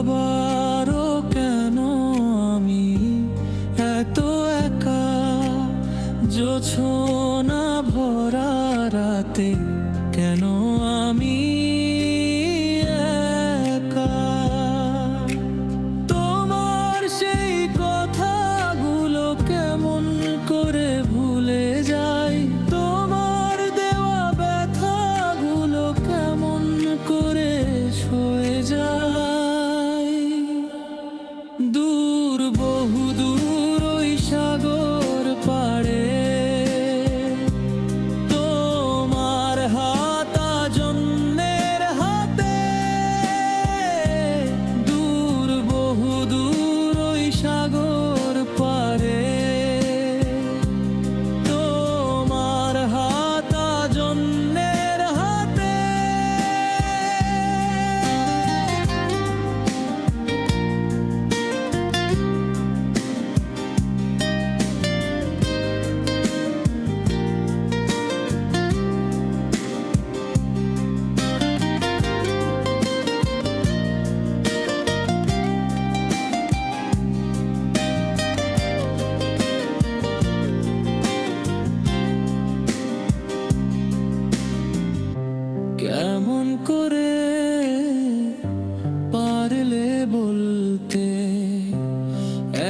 আবারও কেন আমি এত একা, জোছনা ভরা রাতে কেন আমি একা? তোমার সেই কথাগুলো কেমন করে ভুলে যাই, তোমার দেওয়া ব্যথাগুলো কেমন করে সয়ে যায়। দূর বহু দূর ওই সাগর পাড়ে তোমার হাত আজ অন্যের হাতে। দূর বহু দূর ওই সাগর পাড়ে তোমার হাত আজ অন্যের হাতে। কেমন করে পারলে বলতে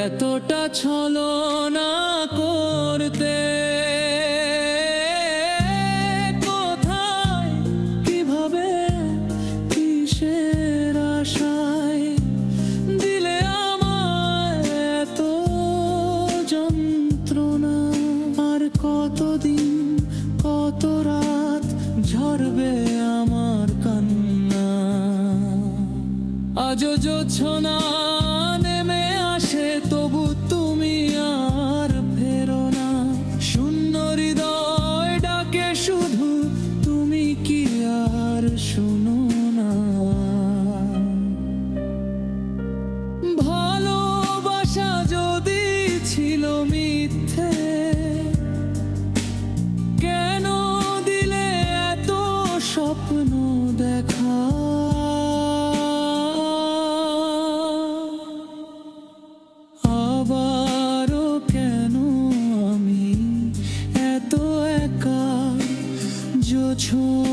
এতটা ছলনা করতে? কোথায়, কিভাবে, কিসের আশায় দিলে আমায় এত যন্ত্রণা? আর কতদিন, কত রাত ঝরবে আমার কান্না? আজও জোছনা নেমে আসে তবু তুমি আর ফেরো না। শূন্য হৃদয় ডাকে শুধু, তুমি কি আর শোনো না? ভালোবাসা যদি ছিল মিথ্যে, কেন দিলে এত স্বপ্ন দেখা? আবারও কেন আমি এত একা, জোছনা